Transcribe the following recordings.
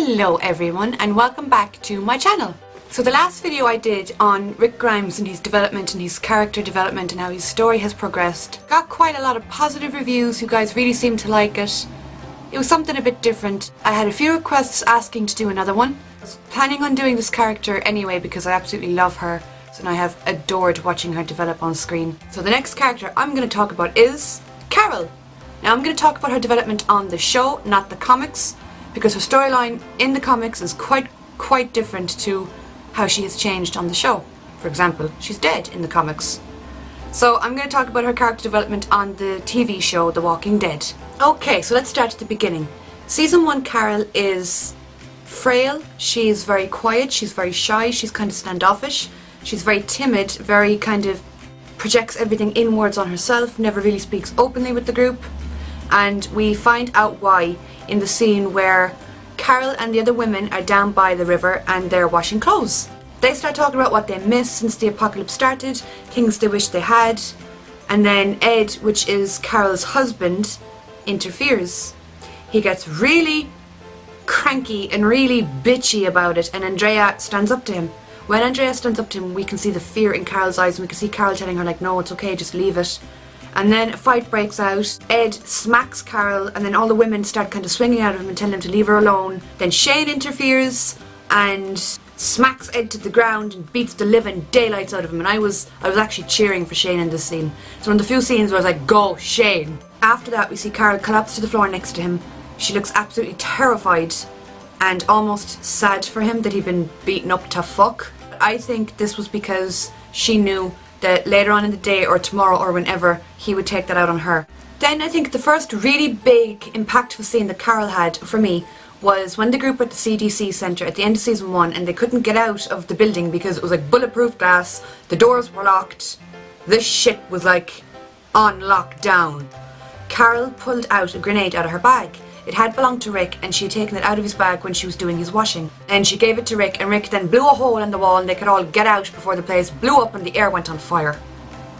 Hello everyone and welcome back to my channel. So the last video I did on Rick Grimes and his development and his character development and how his story has progressed got quite a lot of positive reviews. You guys really seemed to like it. It was something a bit different. I had a few requests asking to do another one. I was planning on doing this character anyway because I absolutely love her and I have adored watching her develop on screen. So the next character I'm going to talk about is Carol. Now I'm going to talk about her development on the show, not the comics, because her storyline in the comics is quite different to how she has changed on the show. For example, she's dead in the comics. So I'm going to talk about her character development on the TV show The Walking Dead. Okay, so let's start at the beginning. Season 1 Carol is frail, she's very quiet, she's very shy, she's kind of standoffish, she's very timid, very kind of projects everything inwards on herself, never really speaks openly with the group. And we find out why in the scene where Carol and the other women are down by the river and they're washing clothes. They start talking about what they miss since the apocalypse started, things they wish they had, and then Ed, which is Carol's husband, interferes. He gets really cranky and really bitchy about it, and Andrea stands up to him. When Andrea stands up to him, we can see the fear in Carol's eyes, and we can see Carol telling her like, no, it's okay, just leave it. And then a fight breaks out. Ed smacks Carol and then all the women start kind of swinging at him and telling him to leave her alone. Then Shane interferes and smacks Ed to the ground and beats the living daylights out of him. And I was actually cheering for Shane in this scene. It's one of the few scenes where I was like, go Shane! After that we see Carol collapse to the floor next to him. She looks absolutely terrified and almost sad for him that he'd been beaten up to fuck. I think this was because she knew that later on in the day or tomorrow or whenever he would take that out on her. Then I think the first really big impactful scene that Carol had for me was when the group at the CDC centre at the end of season 1 and they couldn't get out of the building because it was like bulletproof glass, the doors were locked, this shit was like on lockdown. Carol pulled out a grenade out of her bag. It had belonged to Rick and she had taken it out of his bag when she was doing his washing. And she gave it to Rick and Rick then blew a hole in the wall and they could all get out before the place blew up and the air went on fire.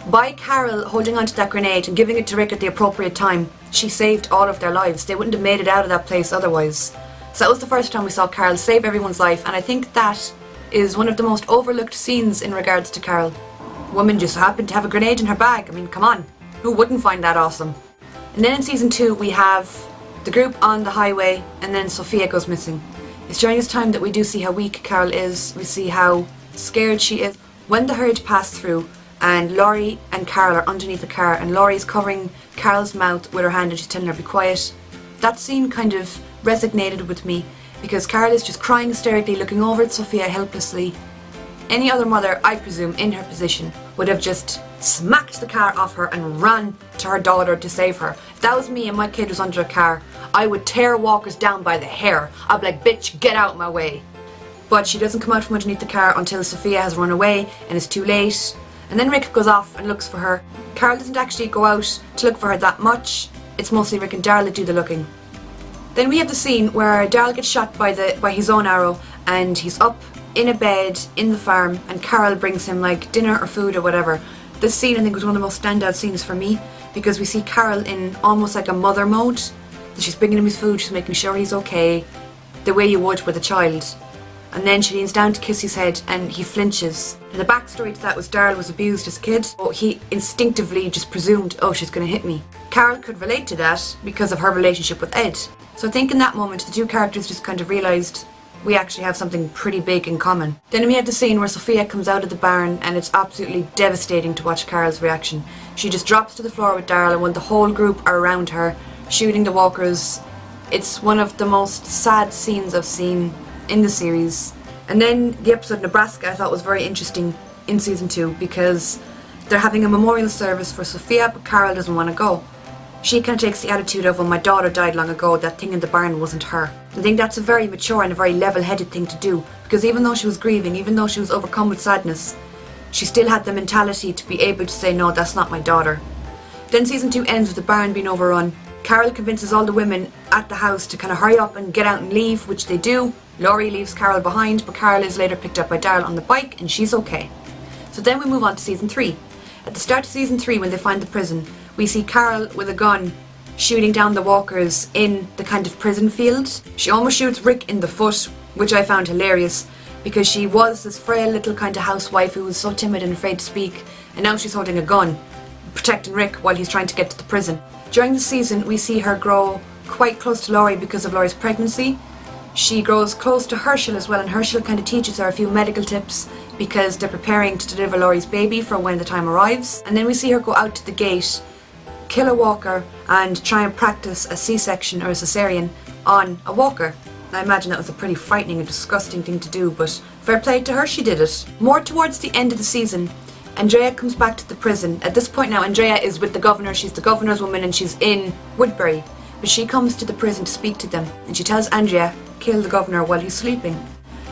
By Carol holding onto that grenade and giving it to Rick at the appropriate time, she saved all of their lives. They wouldn't have made it out of that place otherwise. So that was the first time we saw Carol save everyone's life, and I think that is one of the most overlooked scenes in regards to Carol. Woman just happened to have a grenade in her bag. I mean, come on. Who wouldn't find that awesome? And then in season 2 we have the group on the highway, and then Sophia goes missing. It's during this time that we do see how weak Carol is, we see how scared she is. When the herd pass through and Laurie and Carol are underneath the car and Laurie's covering Carol's mouth with her hand and she's telling her to be quiet, that scene kind of resonated with me because Carol is just crying hysterically, looking over at Sophia helplessly. Any other mother, I presume, in her position would have just smacked the car off her and ran to her daughter to save her. If that was me and my kid was under a car, I would tear Walkers down by the hair. I'd be like, bitch, get out my way. But she doesn't come out from underneath the car until Sophia has run away and it's too late. And then Rick goes off and looks for her. Carol doesn't actually go out to look for her that much. It's mostly Rick and Darryl that do the looking. Then we have the scene where Darryl gets shot by his own arrow and he's up in a bed in the farm and Carol brings him like dinner or food or whatever. This scene I think was one of the most standout scenes for me because we see Carol in almost like a mother mode. She's bringing him his food, she's making sure he's okay, the way you would with a child. And then she leans down to kiss his head and he flinches. And the backstory to that was Darryl was abused as a kid, so he instinctively just presumed, oh, she's going to hit me. Carol could relate to that because of her relationship with Ed. So I think in that moment the two characters just kind of realised we actually have something pretty big in common. Then we have the scene where Sophia comes out of the barn and it's absolutely devastating to watch Carol's reaction. She just drops to the floor with Darryl and when the whole group are around her, shooting the walkers, it's one of the most sad scenes I've seen in the series. And then the episode Nebraska I thought was very interesting in season 2 because they're having a memorial service for Sophia but Carol doesn't want to go. She kind of takes the attitude of, when my daughter died long ago, that thing in the barn wasn't her. I think that's a very mature and a very level-headed thing to do because even though she was grieving, even though she was overcome with sadness, she still had the mentality to be able to say, no, that's not my daughter. Then season 2 ends with the barn being overrun. Carol convinces all the women at the house to kind of hurry up and get out and leave, which they do. Laurie leaves Carol behind, but Carol is later picked up by Darryl on the bike and she's okay. So then we move on to season 3. At the start of season 3, when they find the prison, we see Carol with a gun shooting down the walkers in the kind of prison field. She almost shoots Rick in the foot, which I found hilarious, because she was this frail little kind of housewife who was so timid and afraid to speak, and now she's holding a gun, protecting Rick while he's trying to get to the prison. During the season, we see her grow quite close to Laurie because of Laurie's pregnancy. She grows close to Herschel as well, and Herschel kind of teaches her a few medical tips because they're preparing to deliver Laurie's baby for when the time arrives. And then we see her go out to the gate, kill a walker, and try and practice a C-section or a cesarean on a walker. I imagine that was a pretty frightening and disgusting thing to do, but fair play to her, she did it. More towards the end of the season, Andrea comes back to the prison. At this point now, Andrea is with the governor. She's the governor's woman and she's in Woodbury. But she comes to the prison to speak to them, and she tells Andrea, kill the governor while he's sleeping.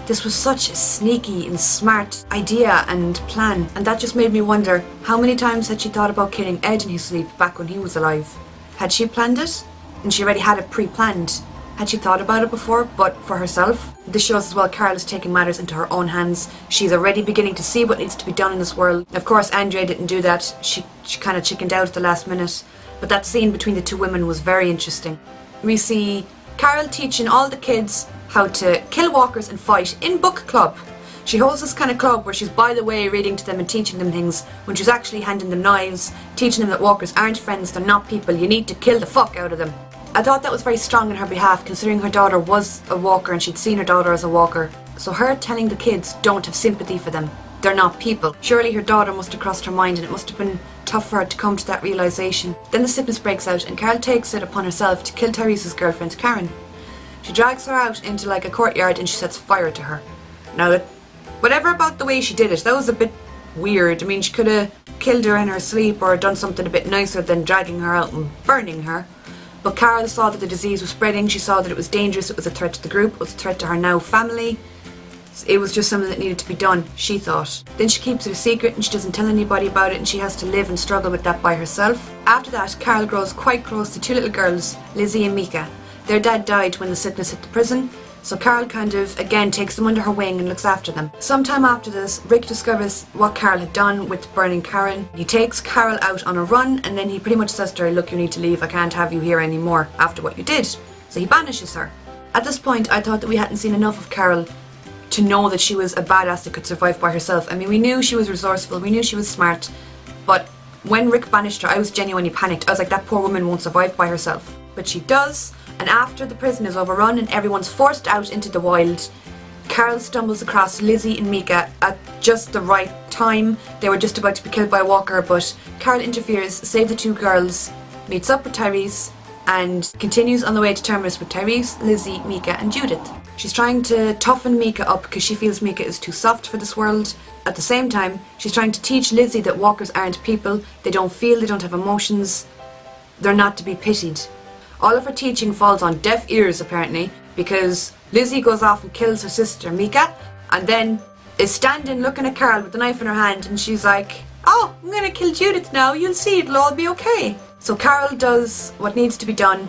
This was such a sneaky and smart idea and plan, and that just made me wonder how many times had she thought about killing Ed in his sleep back when he was alive. Had she planned it? And she already had it pre-planned. Had she thought about it before, but for herself? This shows as well Carol is taking matters into her own hands. She's already beginning to see what needs to be done in this world. Of course, Andrea didn't do that. She kind of chickened out at the last minute. But that scene between the two women was very interesting. We see Carol teaching all the kids how to kill walkers and fight in book club. She holds this kind of club where she's, by the way, reading to them and teaching them things when she's actually handing them knives, teaching them that walkers aren't friends, they're not people, you need to kill the fuck out of them. I thought that was very strong on her behalf, considering her daughter was a walker and she'd seen her daughter as a walker. So her telling the kids don't have sympathy for them, they're not people. Surely her daughter must have crossed her mind, and it must have been tough for her to come to that realisation. Then the sickness breaks out and Carol takes it upon herself to kill Tyrese's girlfriend Karen. She drags her out into like a courtyard and she sets fire to her. Now, whatever about the way she did it, that was a bit weird. I mean, she could have killed her in her sleep or done something a bit nicer than dragging her out and burning her. But Carol saw that the disease was spreading, she saw that it was dangerous, it was a threat to the group, it was a threat to her now family. It was just something that needed to be done, she thought. Then she keeps it a secret and she doesn't tell anybody about it, and she has to live and struggle with that by herself. After that, Carol grows quite close to two little girls, Lizzie and Mika. Their dad died when the sickness hit the prison, so Carol kind of, again, takes them under her wing and looks after them. Sometime after this, Rick discovers what Carol had done with burning Karen. He takes Carol out on a run, and then he pretty much says to her, look, you need to leave, I can't have you here anymore after what you did. So he banishes her. At this point, I thought that we hadn't seen enough of Carol to know that she was a badass that could survive by herself. I mean, we knew she was resourceful, we knew she was smart, but when Rick banished her, I was genuinely panicked. I was like, that poor woman won't survive by herself. But she does. And after the prison is overrun and everyone's forced out into the wild, Carol stumbles across Lizzie and Mika at just the right time. They were just about to be killed by a walker, but Carol interferes, saves the two girls, meets up with Tyrese, and continues on the way to Terminus with Tyrese, Lizzie, Mika and Judith. She's trying to toughen Mika up because she feels Mika is too soft for this world. At the same time, she's trying to teach Lizzie that walkers aren't people, they don't feel, they don't have emotions, they're not to be pitied. All of her teaching falls on deaf ears apparently, because Lizzie goes off and kills her sister Mika, and then is standing looking at Carol with the knife in her hand, and she's like, oh, I'm gonna kill Judith now, you'll see, it'll all be okay. So Carol does what needs to be done.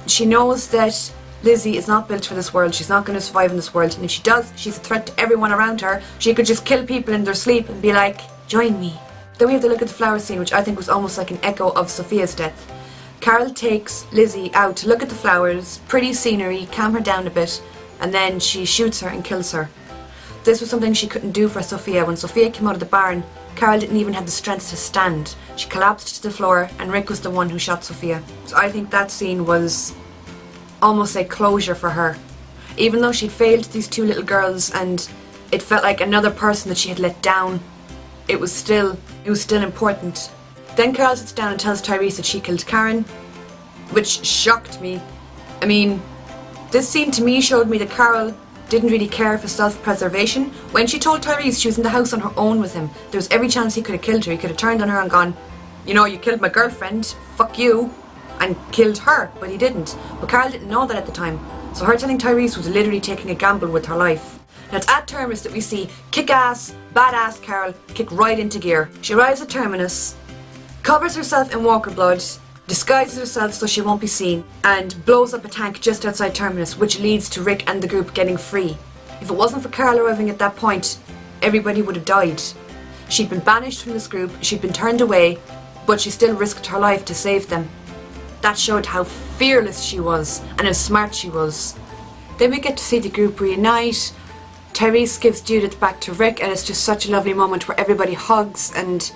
She knows that Lizzie is not built for this world, she's not going to survive in this world, and if she does, she's a threat to everyone around her. She could just kill people in their sleep and be like, join me. Then we have to look at the flower scene, which I think was almost like an echo of Sophia's death. Carol takes Lizzie out to look at the flowers, pretty scenery, calm her down a bit, and then she shoots her and kills her. This was something she couldn't do for Sophia. When Sophia came out of the barn, Carol didn't even have the strength to stand. She collapsed to the floor and Rick was the one who shot Sophia. So I think that scene was almost like closure for her. Even though she'd failed these two little girls and it felt like another person that she had let down, it was still important. Then Carol sits down and tells Tyrese that she killed Karen, which shocked me. I mean, this scene to me showed me that Carol didn't really care for self-preservation. When she told Tyrese she was in the house on her own with him, there was every chance he could have killed her. He could have turned on her and gone, you know, you killed my girlfriend, fuck you, and killed her, but he didn't. But Carol didn't know that at the time. So her telling Tyrese was literally taking a gamble with her life. Now it's at Terminus that we see kick-ass, badass Carol kick right into gear. She arrives at Terminus, covers herself in walker blood, disguises herself so she won't be seen, and blows up a tank just outside Terminus, which leads to Rick and the group getting free. If it wasn't for Carol arriving at that point, everybody would have died. She'd been banished from this group, she'd been turned away, but she still risked her life to save them. That showed how fearless she was and how smart she was. Then we get to see the group reunite. Tyrese gives Judith back to Rick, and it's just such a lovely moment where everybody hugs and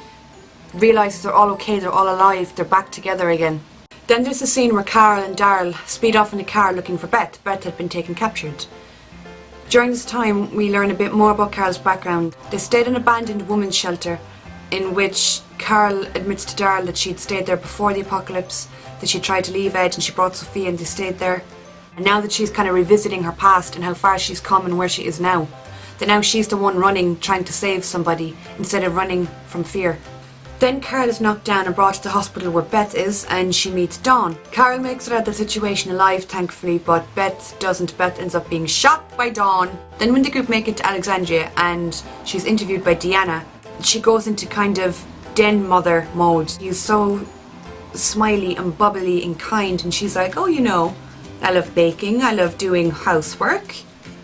realises they're all okay, they're all alive, they're back together again. Then there's the scene where Carol and Daryl speed off in a car looking for Beth. Beth had been taken captured. During this time we learn a bit more about Carol's background. They stayed in an abandoned women's shelter in which Carol admits to Daryl that she'd stayed there before the apocalypse, that she tried to leave Ed and she brought Sophia and they stayed there. And now that she's kind of revisiting her past and how far she's come and where she is now, that now she's the one running, trying to save somebody instead of running from fear. Then Carol is knocked down and brought to the hospital where Beth is, and she meets Dawn. Carol makes it out of the situation alive, thankfully, but Beth doesn't. Beth ends up being shot by Dawn. Then when the group make it to Alexandria and she's interviewed by Deanna, she goes into kind of den mother mode. He's so smiley and bubbly and kind, and she's like, oh, you know, I love baking, I love doing housework.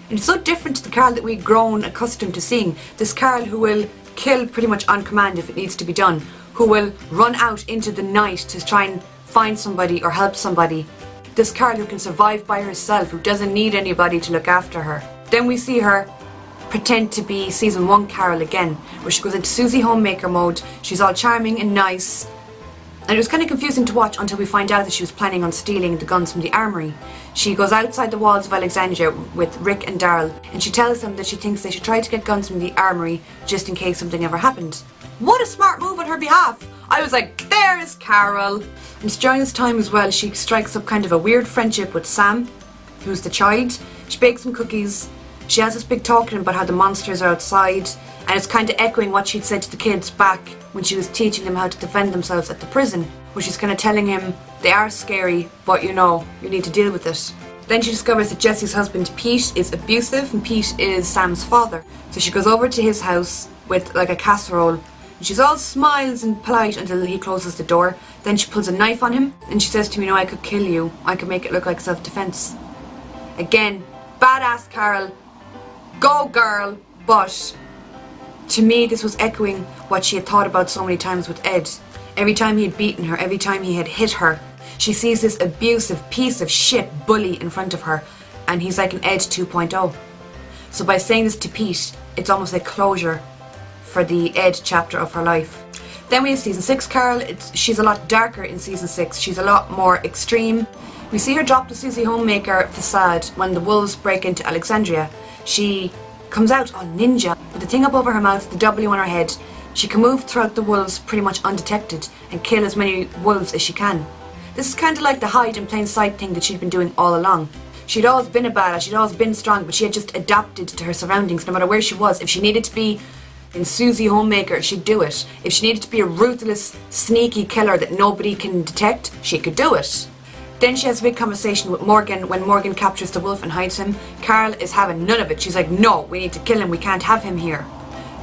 And it's so different to the Carol that we've grown accustomed to seeing. This Carol who will kill pretty much on command if it needs to be done, who will run out into the night to try and find somebody or help somebody. This Carol who can survive by herself, who doesn't need anybody to look after her. Then we see her pretend to be season 1 Carol again, where she goes into Susie homemaker mode. She's all charming and nice, and it was kind of confusing to watch until we find out that she was planning on stealing the guns from the armory. She goes outside the walls of Alexandria with Rick and Daryl, and she tells them that she thinks they should try to get guns from the armory just in case something ever happened. What a smart move on her behalf! I was like, there's Carol! And during this time as well, she strikes up kind of a weird friendship with Sam, who's the child. She bakes some cookies. She has this big talk to him about how the monsters are outside, and it's kind of echoing what she'd said to the kids back when she was teaching them how to defend themselves at the prison, where she's kind of telling him they are scary, but you know, you need to deal with it. Then she discovers that Jesse's husband Pete is abusive, and Pete is Sam's father. So she goes over to his house with like a casserole, and she's all smiles and polite until he closes the door. Then she pulls a knife on him, and she says to him, you know, I could kill you, I could make it look like self-defense. Again, badass Carol, go girl. But to me this was echoing what she had thought about so many times with Ed. Every time he had beaten her, every time he had hit her, she sees this abusive piece of shit bully in front of her, and he's like an Ed 2.0. So by saying this to Pete, it's almost like closure for the Ed chapter of her life. Then we have season 6 Carol. She's a lot darker in season 6. She's a lot more extreme. We see her drop the Susie homemaker facade when the wolves break into Alexandria. She comes out on ninja with the thing up over her mouth, the W on her head. She can move throughout the wolves pretty much undetected and kill as many wolves as she can. This is kind of like the hide in plain sight thing that she'd been doing all along. She'd always been a badass, she'd always been strong, but she had just adapted to her surroundings no matter where she was. If she needed to be in Susie homemaker, she'd do it. If she needed to be a ruthless, sneaky killer that nobody can detect, she could do it. Then she has a big conversation with Morgan when Morgan captures the wolf and hides him. Carol is having none of it. She's like, no, we need to kill him, we can't have him here.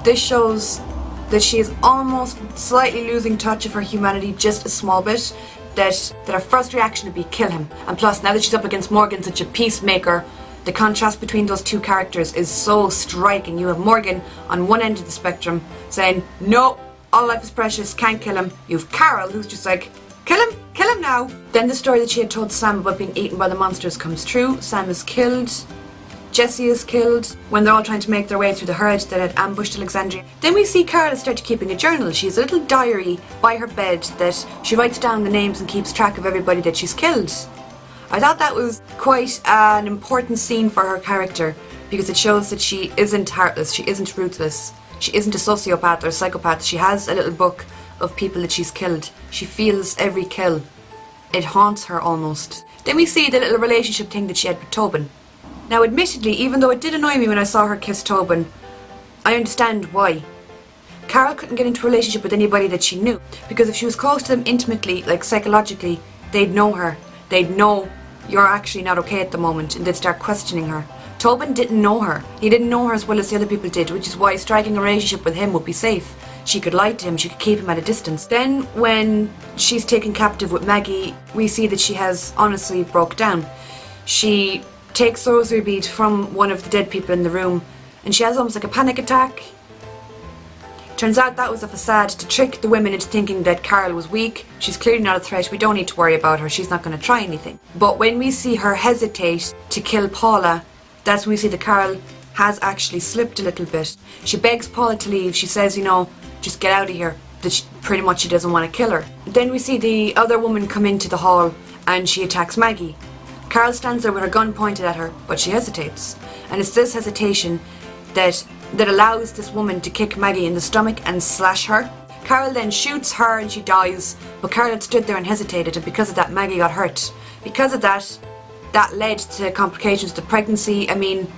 This shows that she is almost slightly losing touch of her humanity, just a small bit, that her first reaction would be kill him. And plus, now that she's up against Morgan, such a peacemaker, the contrast between those two characters is so striking. You have Morgan on one end of the spectrum saying, no, all life is precious, can't kill him. You have Carol who's just like, kill him now. Then the story that she had told Sam about being eaten by the monsters comes true. Sam is killed. Jesse is killed when they're all trying to make their way through the herd that had ambushed Alexandria. Then we see Carol start keeping a journal. She has a little diary by her bed that she writes down the names and keeps track of everybody that she's killed. I thought that was quite an important scene for her character because it shows that she isn't heartless, she isn't ruthless, she isn't a sociopath or a psychopath. She has a little book of people that she's killed. She feels every kill. It haunts her almost. Then we see the little relationship thing that she had with Tobin. Now admittedly, even though it did annoy me when I saw her kiss Tobin, I understand why. Carol couldn't get into a relationship with anybody that she knew, because if she was close to them intimately, like psychologically, they'd know her. They'd know you're actually not okay at the moment, and they'd start questioning her. Tobin didn't know her. He didn't know her as well as the other people did, which is why striking a relationship with him would be safe. She could lie to him, she could keep him at a distance. Then when she's taken captive with Maggie, we see that she has honestly broke down. She takes the rosary bead from one of the dead people in the room, and she has almost like a panic attack. Turns out that was a facade to trick the women into thinking that Carol was weak. She's clearly not a threat, we don't need to worry about her, she's not going to try anything. But when we see her hesitate to kill Paula, that's when we see that Carol has actually slipped a little bit. She begs Paula to leave, she says, you know, just get out of here, that pretty much she doesn't want to kill her. Then we see the other woman come into the hall and she attacks Maggie. Carol stands there with her gun pointed at her, but she hesitates. And it's this hesitation that allows this woman to kick Maggie in the stomach and slash her. Carol then shoots her and she dies, but Carol had stood there and hesitated, and because of that Maggie got hurt. Because of that led to complications to pregnancy. I mean,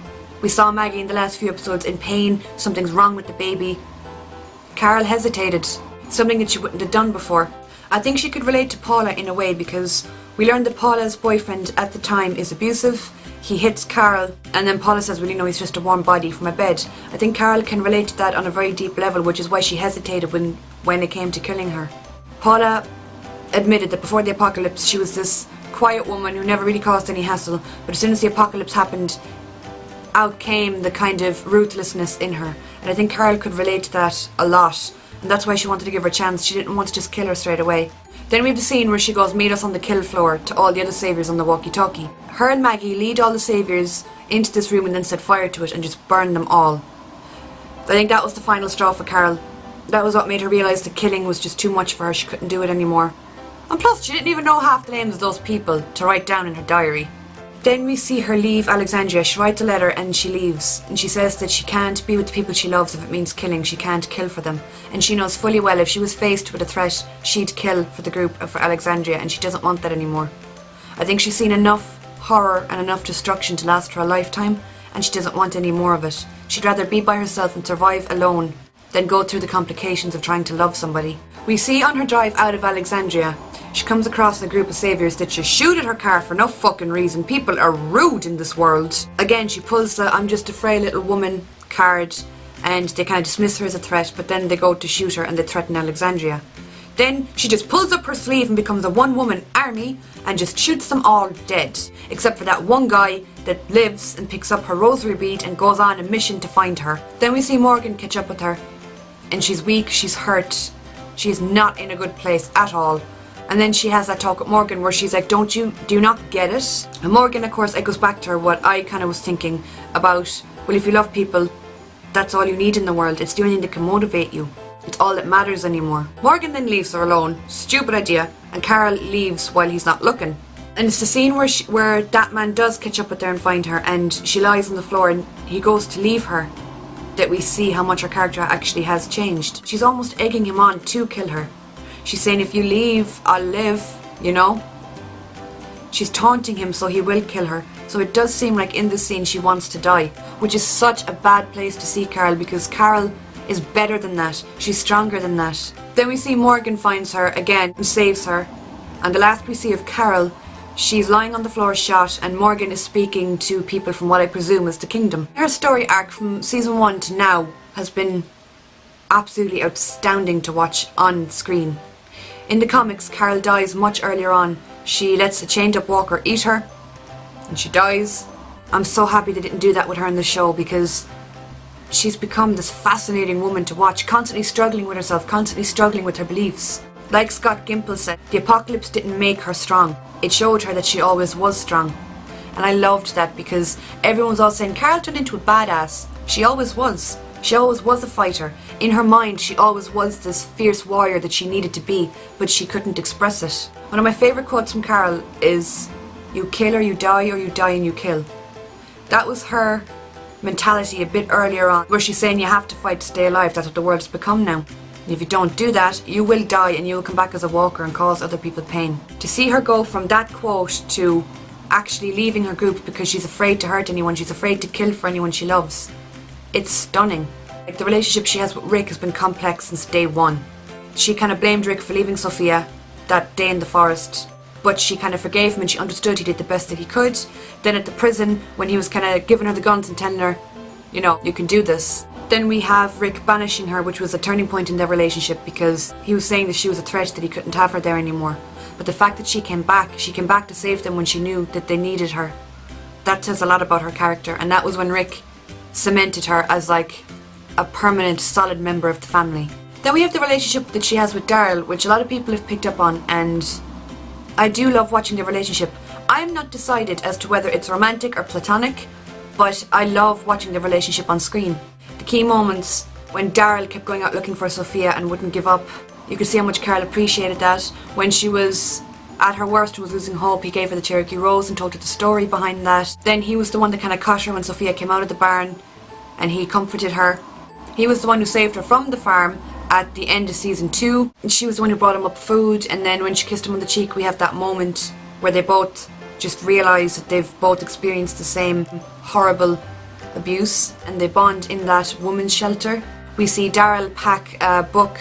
we saw Maggie in the last few episodes in pain, something's wrong with the baby. Carol hesitated, something that she wouldn't have done before. I think she could relate to Paula in a way because we learned that Paula's boyfriend at the time is abusive. He hits Carol and then Paula says, well, you know, he's just a warm body from my bed. I think Carol can relate to that on a very deep level, which is why she hesitated when it came to killing her. Paula admitted that before the apocalypse she was this quiet woman who never really caused any hassle, but as soon as the apocalypse happened, out came the kind of ruthlessness in her. And I think Carol could relate to that a lot, and that's why she wanted to give her a chance. She didn't want to just kill her straight away. Then we have the scene where she goes, meet us on the kill floor, to all the other saviours on the walkie-talkie. Her and Maggie lead all the saviours into this room and then set fire to it and just burn them all. I think that was the final straw for Carol. That was what made her realise that killing was just too much for her. She couldn't do it anymore. And plus, she didn't even know half the names of those people to write down in her diary. Then we see her leave Alexandria. She writes a letter and she leaves. And she says that she can't be with the people she loves if it means killing. She can't kill for them. And she knows fully well if she was faced with a threat, she'd kill for the group or for Alexandria, and she doesn't want that anymore. I think she's seen enough horror and enough destruction to last her a lifetime, and she doesn't want any more of it. She'd rather be by herself and survive alone than go through the complications of trying to love somebody. We see on her drive out of Alexandria, she comes across a group of saviours that just shoot at her car for no fucking reason. People are rude in this world. Again, she pulls the I'm just a frail little woman card and they kind of dismiss her as a threat, but then they go to shoot her and they threaten Alexandria. Then she just pulls up her sleeve and becomes a one-woman army and just shoots them all dead. Except for that one guy that lives and picks up her rosary bead and goes on a mission to find her. Then we see Morgan catch up with her and she's weak, she's hurt, she's not in a good place at all. And then she has that talk with Morgan where she's like, do you not get it? And Morgan, of course, it goes back to her what I kind of was thinking about, well, if you love people, that's all you need in the world. It's the only thing that can motivate you. It's all that matters anymore. Morgan then leaves her alone. Stupid idea. And Carol leaves while he's not looking. And it's the scene where that man does catch up with her and find her, and she lies on the floor and he goes to leave her, that we see how much her character actually has changed. She's almost egging him on to kill her. She's saying, if you leave, I'll live, you know? She's taunting him so he will kill her. So it does seem like in this scene she wants to die, which is such a bad place to see Carol, because Carol is better than that. She's stronger than that. Then we see Morgan finds her again and saves her. And the last we see of Carol, she's lying on the floor shot and Morgan is speaking to people from what I presume is the kingdom. Her story arc from season 1 to now has been absolutely outstanding to watch on screen. In the comics, Carol dies much earlier on. She lets a chained up walker eat her and she dies. I'm so happy they didn't do that with her in the show, because she's become this fascinating woman to watch, constantly struggling with herself, constantly struggling with her beliefs. Like Scott Gimple said, the apocalypse didn't make her strong. It showed her that she always was strong. And I loved that, because everyone's all saying Carol turned into a badass. She always was. She always was a fighter. In her mind, she always was this fierce warrior that she needed to be, but she couldn't express it. One of my favourite quotes from Carol is, you kill or you die and you kill. That was her mentality a bit earlier on, where she's saying you have to fight to stay alive. That's what the world has become now. And if you don't do that, you will die and you will come back as a walker and cause other people pain. To see her go from that quote to actually leaving her group because she's afraid to hurt anyone, she's afraid to kill for anyone she loves, it's stunning. Like, the relationship she has with Rick has been complex since day one. She kind of blamed Rick for leaving Sophia that day in the forest, but she kind of forgave him and she understood he did the best that he could. Then at the prison, when he was kind of giving her the guns and telling her, you know, you can do this. Then we have Rick banishing her, which was a turning point in their relationship, because he was saying that she was a threat, that he couldn't have her there anymore. But the fact that she came back to save them when she knew that they needed her, that says a lot about her character. And that was when Rick cemented her as like a permanent, solid member of the family. Then we have the relationship that she has with Daryl, which a lot of people have picked up on, and I do love watching their relationship. I'm not decided as to whether it's romantic or platonic, but I love watching the relationship on screen. The key moments when Daryl kept going out looking for Sophia and wouldn't give up. You could see how much Carol appreciated that. When she was at her worst and was losing hope, he gave her the Cherokee Rose and told her the story behind that. Then he was the one that kind of caught her when Sophia came out of the barn, and he comforted her. He was the one who saved her from the farm at the end of season 2. And she was the one who brought him up food, and then when she kissed him on the cheek, we have that moment where they both just realise that they've both experienced the same horrible abuse, and they bond in that woman's shelter. We see Daryl pack a book,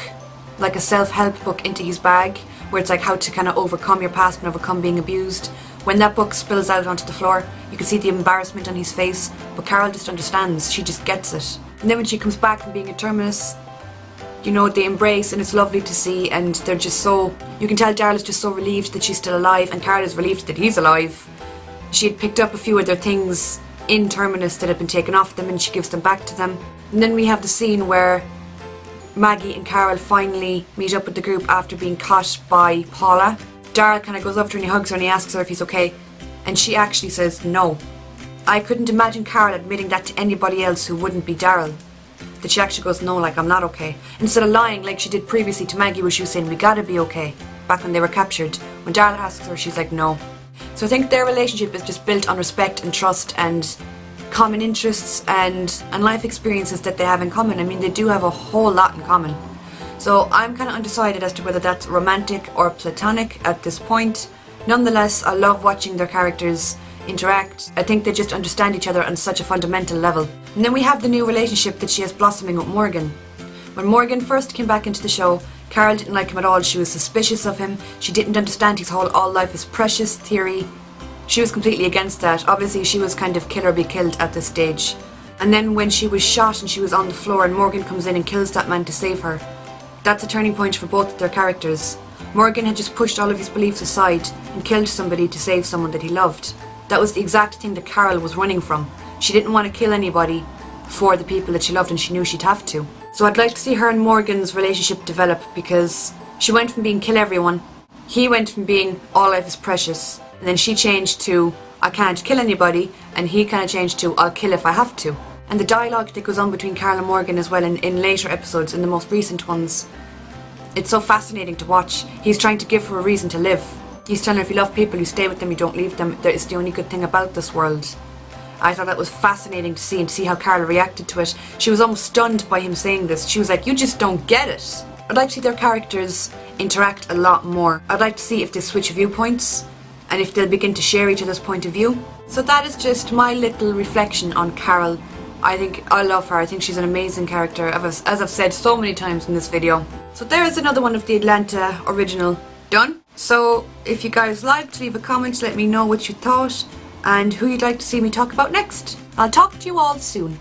like a self-help book, into his bag, where it's like how to kind of overcome your past and overcome being abused. When that book spills out onto the floor, you can see the embarrassment on his face, but Carol just understands, she just gets it. And then when she comes back from being a Terminus, you know, they embrace, and it's lovely to see, and they're just so, you can tell Daryl is just so relieved that she's still alive, and Carol is relieved that he's alive. She had picked up a few other things in Terminus that had been taken off them, and she gives them back to them. And then we have the scene where Maggie and Carol finally meet up with the group after being caught by Paula. Daryl kind of goes up to her and he hugs her and he asks her if he's okay, and she actually says no. I couldn't imagine Carol admitting that to anybody else who wouldn't be Daryl. That she actually goes, no, like, I'm not okay. Instead of lying like she did previously to Maggie, where she was saying, we gotta be okay, back when they were captured. When Daryl asks her, she's like, no. So I think their relationship is just built on respect and trust and common interests and life experiences that they have in common. I mean, they do have a whole lot in common. So I'm kind of undecided as to whether that's romantic or platonic at this point. Nonetheless, I love watching their characters interact. I think they just understand each other on such a fundamental level. And then we have the new relationship that she has blossoming with Morgan. When Morgan first came back into the show, Carol didn't like him at all. She was suspicious of him. She didn't understand his whole all life is precious theory. She was completely against that. Obviously, she was kind of kill or be killed at this stage. And then when she was shot and she was on the floor and Morgan comes in and kills that man to save her, that's a turning point for both of their characters. Morgan had just pushed all of his beliefs aside and killed somebody to save someone that he loved. That was the exact thing that Carol was running from. She didn't want to kill anybody for the people that she loved, and she knew she'd have to. So I'd like to see her and Morgan's relationship develop, because she went from being kill everyone, he went from being all life is precious, and then she changed to I can't kill anybody, and he kind of changed to I'll kill if I have to. And the dialogue that goes on between Carol and Morgan as well in later episodes, in the most recent ones, it's so fascinating to watch. He's trying to give her a reason to live. He's telling her if you love people, you stay with them, you don't leave them. That is the only good thing about this world. I thought that was fascinating to see, and to see how Carol reacted to it. She was almost stunned by him saying this. She was like, you just don't get it. I'd like to see their characters interact a lot more. I'd like to see if they switch viewpoints and if they'll begin to share each other's point of view. So that is just my little reflection on Carol. I love her. I think she's an amazing character, as I've said so many times in this video. So there is another one of the Atlanta original done. So if you guys liked, leave a comment, let me know what you thought and who you'd like to see me talk about next. I'll talk to you all soon.